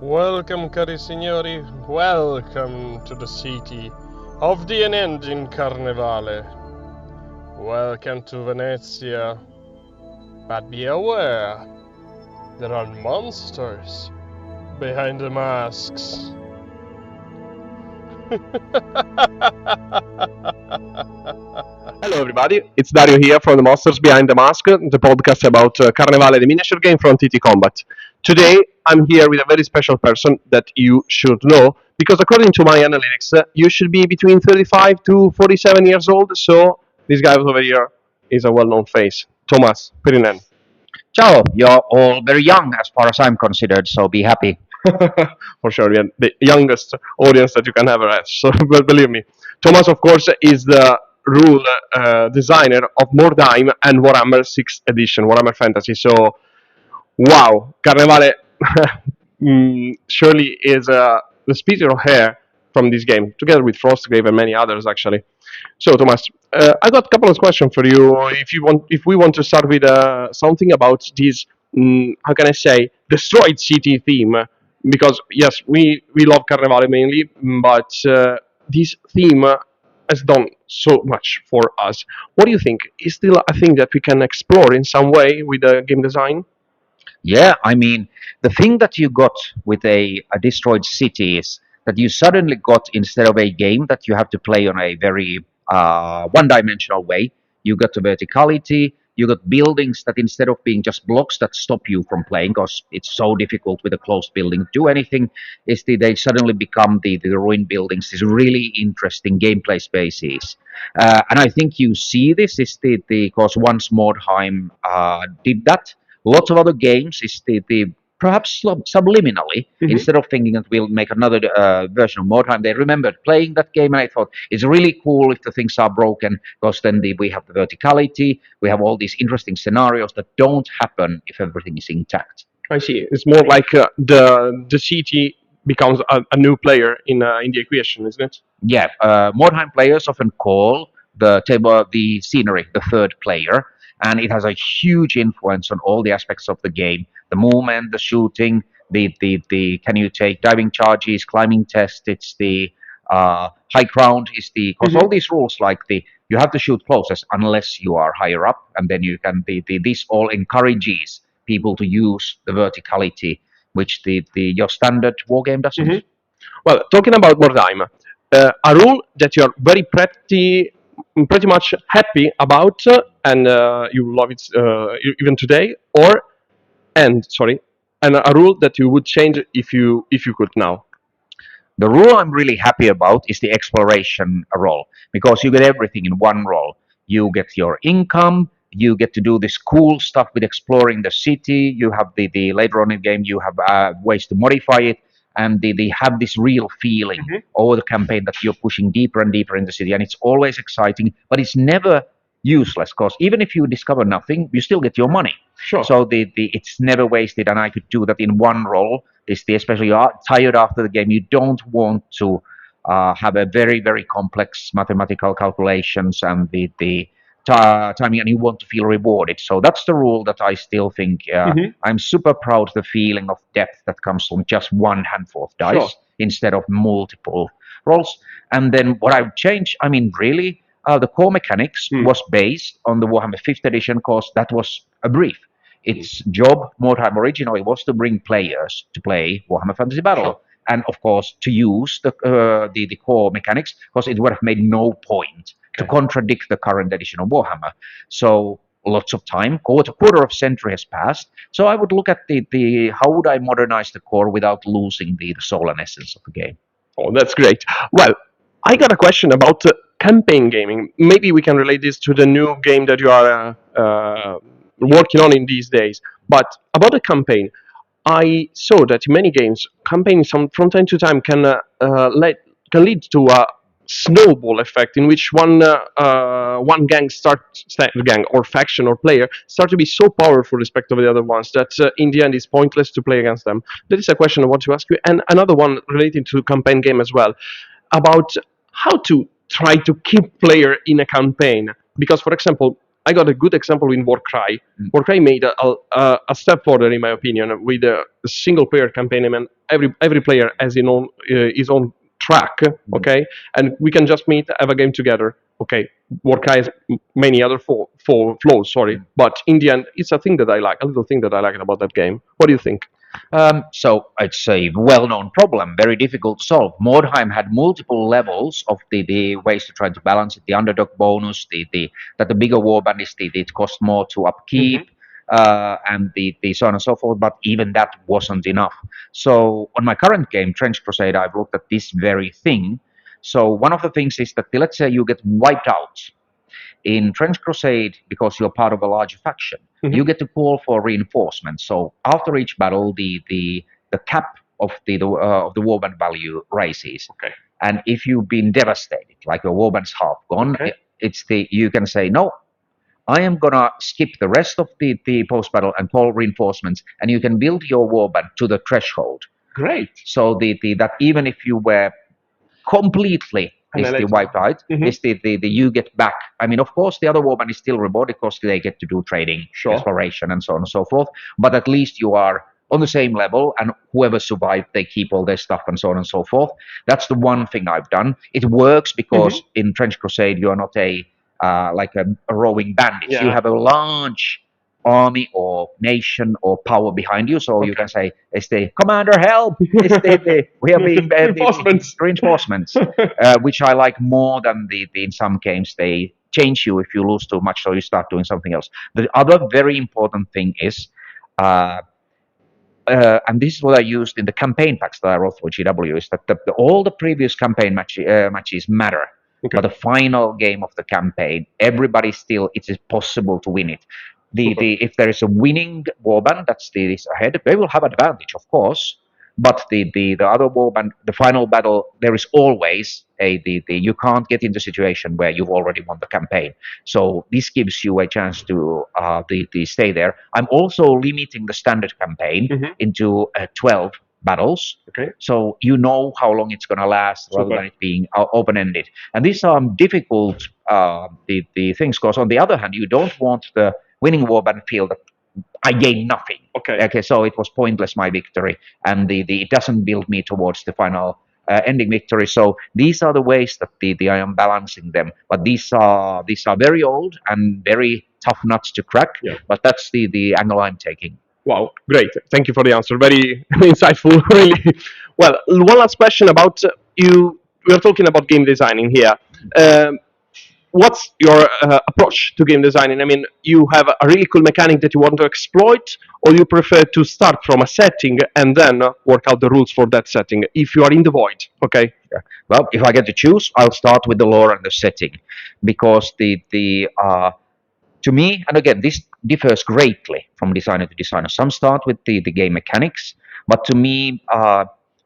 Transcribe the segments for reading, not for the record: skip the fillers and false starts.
Welcome, cari signori, welcome to the city of the unending Carnevale. Welcome to Venezia. But be aware, there are monsters behind the masks. Hello everybody, it's Dario here from the Monsters Behind the Mask, the podcast about Carnevale, the miniature game from TT Combat. Today I'm here with a very special person that you should know, because according to my analytics, you should be between 35 to 47 years old, so this guy over here is a well-known face. Tuomas Pirinen. Ciao, you're all very young as far as I'm considered, so be happy. For sure, we are the youngest audience that you can ever have, so believe me. Thomas, of course, is the rule designer of Mordheim and Warhammer 6th edition, Warhammer Fantasy. So, wow, Carnevale surely is the speaker of hair from this game, together with Frostgrave and many others, actually. So, Thomas, I got a couple of questions for you. If we want to start with something about this, how can I say, destroyed city theme, because yes, we love Carnevale mainly, but this theme has done so much for us. What do you think? Is still a thing that we can explore in some way with game design? Yeah, I mean, the thing that you got with a destroyed city is that you suddenly got, instead of a game that you have to play on a very one-dimensional way, you got the verticality, you got buildings that instead of being just blocks that stop you from playing, because it's so difficult with a closed building to do anything, they suddenly become the ruined buildings, these really interesting gameplay spaces. And I think you see this is because once Mordheim did that, lots of other games is the perhaps subliminally, instead of thinking that we'll make another version of Mordheim, they remembered playing that game, and I thought it's really cool if the things are broken, because then we have the verticality, we have all these interesting scenarios that don't happen if everything is intact. I see. It's more like the city becomes a new player in the equation, isn't it? Yeah, Mordheim players often call the scenery the third player, and it has a huge influence on all the aspects of the game: the movement, the shooting, the can you take diving charges, climbing test. It's the high ground is the because all these rules like you have to shoot closest unless you are higher up, and then you can this all encourages people to use the verticality, which your standard war game doesn't. Well, talking about Mordheim, a rule that you're pretty much happy about, and you love it even today, and a rule that you would change if you could now. The rule I'm really happy about is the exploration role, because you get everything in one role. You get your income, you get to do this cool stuff with exploring the city, you have the later on in the game, you have ways to modify it, and they have this real feeling over the campaign that you're pushing deeper and deeper in the city, and it's always exciting, but it's never useless, because even if you discover nothing, you still get your money. Sure. So it's never wasted, and I could do that in one role. Especially you are tired after the game, you don't want to have a very, very complex mathematical calculations and the timing, and you want to feel rewarded. So that's the rule that I still think I'm super proud of the feeling of depth that comes from just one handful of dice instead of multiple rolls. And then what I would change, I mean, really, the core mechanics was based on the Warhammer 5th edition, because that was a brief. Its job, Mordheim originally, was to bring players to play Warhammer Fantasy Battle, and of course to use the core mechanics, because it would have made no point to contradict the current edition of Warhammer. So lots of time, quarter of century has passed. So I would look at the how would I modernize the core without losing the soul and essence of the game. Oh, that's great. Well, I got a question about campaign gaming. Maybe we can relate this to the new game that you are working on in these days. But about the campaign, I saw that in many games, campaigns from time to time can lead to a snowball effect in which one gang or faction or player start to be so powerful respect of the other ones that in the end it's pointless to play against them. That is a question I want to ask you, and another one relating to campaign game as well, about how to try to keep player in a campaign. Because, for example, I got a good example in Warcry. Warcry made a step further, in my opinion, with a single player campaign. I mean, every player has his own track, okay, and we can just meet, have a game together. Okay, Warcry has many other flaws, sorry, but in the end, it's a thing that I like, a little thing that I like about that game. What do you think? So it's a well-known problem, very difficult to solve. Mordheim had multiple levels of the ways to try to balance it. The underdog bonus, that the bigger warband is it costs more to upkeep, and the so on and so forth. But even that wasn't enough. So on my current game, Trench Crusade, I've looked at this very thing. So one of the things is that let's say you get wiped out in Trench Crusade, because you're part of a larger faction, you get to call for reinforcements. So after each battle, the cap of the warband value rises. Okay. And if you've been devastated, like your warband's half gone, Okay. You can say no. I am gonna skip the rest of the post battle and call reinforcements, and you can build your warband to the threshold. Great. So that even if you were completely wiped out, is the you get back. I mean, of course, the other warband is still rewarded because they get to do trading, exploration, and so on and so forth. But at least you are on the same level, and whoever survived, they keep all their stuff and so on and so forth. That's the one thing I've done. It works because in Trench Crusade, you are not like a rowing bandit. You have a large army or nation or power behind you, so you can say, "It's the commander, help! We are being reinforcements," which I like more than the in some games they change you if you lose too much, so you start doing something else. The other very important thing is, and this is what I used in the campaign packs that I wrote for GW, is that all the previous campaign matches matter. But the final game of the campaign, everybody still, it is possible to win it. If there is a winning warband that's is ahead, they will have advantage, of course. But the other warband, the final battle, there is always you can't get into a situation where you've already won the campaign. So this gives you a chance to stay there. I'm also limiting the standard campaign into 12 battles. Okay. So you know how long it's going to last rather than it being open-ended. And these are difficult the things, because on the other hand, you don't want the winning warband feel that I gained nothing. Okay, so it was pointless, my victory, and it doesn't build me towards the final ending victory. So these are the ways that I am balancing them. But these are very old and very tough nuts to crack. Yeah. But that's the angle I'm taking. Wow, great. Thank you for the answer. Very insightful, really. Well, one last question about you. We are talking about game designing here. What's your approach to game designing? I mean, you have a really cool mechanic that you want to exploit, or you prefer to start from a setting and then work out the rules for that setting if you are in the void, okay? Yeah. Well, if I get to choose, I'll start with the lore and the setting, because to me, and again, this differs greatly from designer to designer. Some start with the game mechanics, but to me,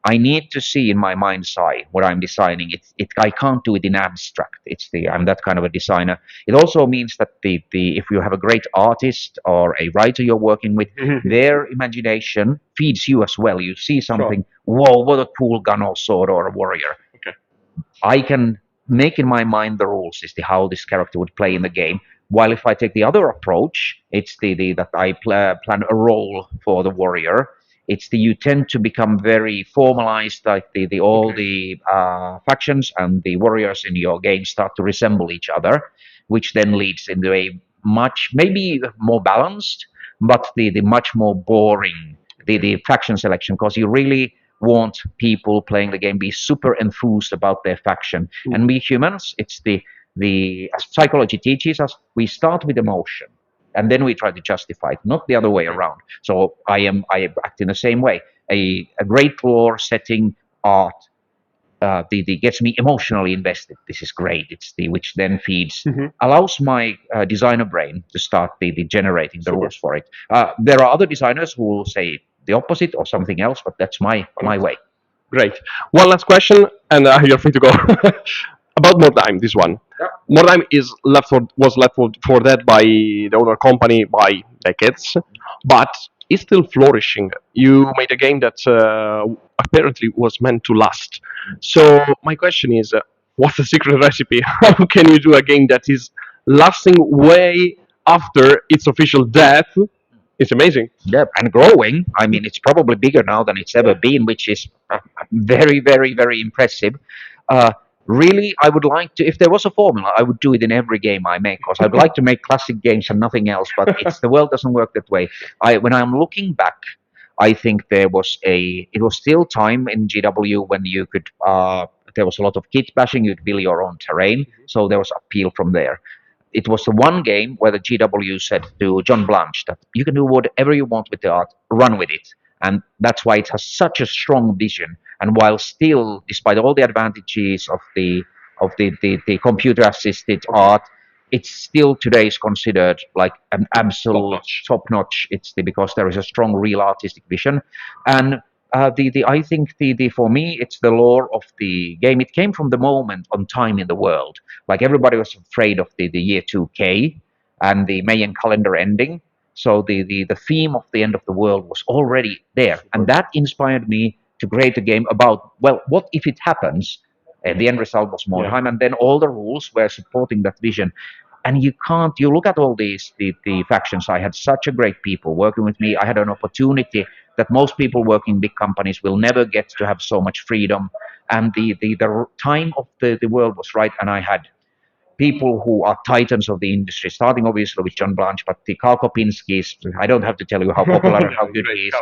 I need to see in my mind's eye what I'm designing. I can't do it in abstract. I'm that kind of a designer. It also means that if you have a great artist or a writer you're working with, their imagination feeds you as well. You see something, whoa, what a cool gun or sword or a warrior. Okay. I can make in my mind the rules as to how this character would play in the game. While if I take the other approach, it's that I plan a role for the warrior. It's you tend to become very formalized, like all the factions and the warriors in your game start to resemble each other, which then leads into a much, maybe more balanced, but the much more boring the faction selection, because you really want people playing the game be super enthused about their faction. And we humans, it's as psychology teaches us, we start with emotion and then we try to justify it, not the other way around. So I act in the same way. A great lore setting art gets me emotionally invested. This is great. It's which then feeds, allows my designer brain to start generating the rules for it. There are other designers who will say the opposite or something else, but that's my way. Great. One last question, and you're free to go. About Mordheim, this one. Yeah. Mordheim was left for dead by the owner company by decades, but it's still flourishing. You made a game that apparently was meant to last. So my question is, what's the secret recipe? How can you do a game that is lasting way after its official death, it's amazing. Yeah, and growing. I mean, it's probably bigger now than it's ever been, which is very, very, very impressive. Uh, Really, I would like to. If there was a formula, I would do it in every game I make. Because I'd like to make classic games and nothing else. But it's the world doesn't work that way. When I'm looking back, I think there was a. It was still time in GW when you could. There was a lot of kit bashing. You'd build your own terrain, so there was appeal from there. It was the one game where the GW said to John Blanche that you can do whatever you want with the art, run with it. And that's why it has such a strong vision. And while still, despite all the advantages of the computer assisted art, it's still today is considered like an absolute top notch. Because there is a strong real artistic vision. And I think the for me it's the lore of the game. It came from the moment on time in the world. Like everybody was afraid of the year 2K and the Mayan calendar ending. So the theme of the end of the world was already there, and that inspired me to create a game about, well, what if it happens? And the end result was Mordheim, and then all the rules were supporting that vision. And you look at all the factions. I had such a great people working with me. I had an opportunity that most people working in big companies will never get to have so much freedom. And the time of the world was right, and I had people who are titans of the industry, starting obviously with John Blanche, but the Karl Kopinskis, I don't have to tell you how popular and how good he is.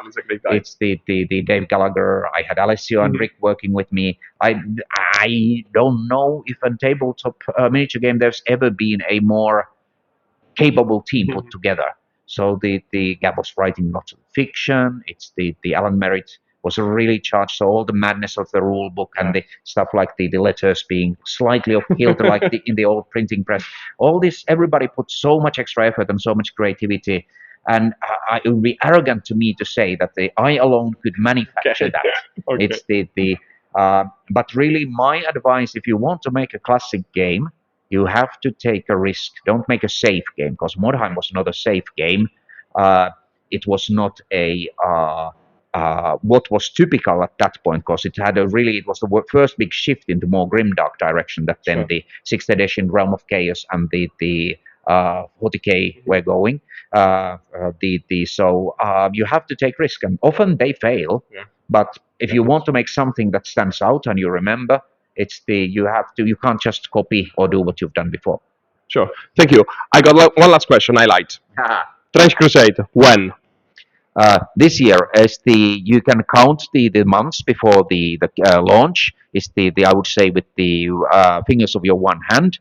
It's the Dave Gallagher. I had Alessio and Rick working with me. I don't know if a tabletop miniature game there's ever been a more capable team put together. So the Gab was writing lots of fiction. It's the Alan Merritt was really charged. So all the madness of the rule book and the stuff like the letters being slightly off kilter, like in the old printing press. All this, everybody put so much extra effort and so much creativity. And it would be arrogant to me to say that I alone could manufacture that. It's but really, my advice, if you want to make a classic game, you have to take a risk. Don't make a safe game, because Mordheim was not a safe game. It was not a what was typical at that point, because it was the first big shift into more grimdark direction that then the 6th edition Realm of Chaos and the 40K were going. So you have to take risk, and often they fail. But if you want to make something that stands out and you remember, you can't just copy or do what you've done before. Sure. Thank you. I got one last question. I liked. Trench Crusade. When? This year, you can count the months before the launch. Is I would say with the fingers of your one hand.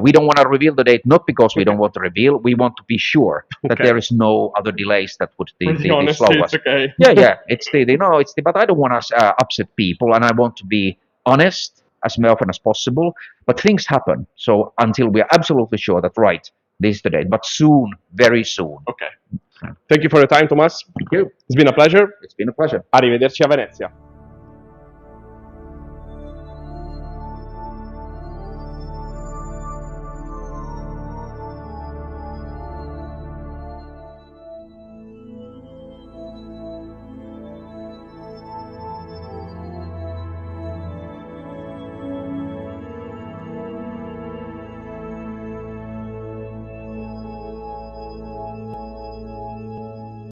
We don't want to reveal the date, not because we don't want to reveal. We want to be sure that there is no other delays that would slow us. Okay. Yeah. But I don't want to upset people, and I want to be honest as often as possible. But things happen, so until we are absolutely sure that this is the date. But soon, very soon. Okay. Thank you for your time, Tuomas. Thank you. It's been a pleasure. It's been a pleasure. Arrivederci a Venezia.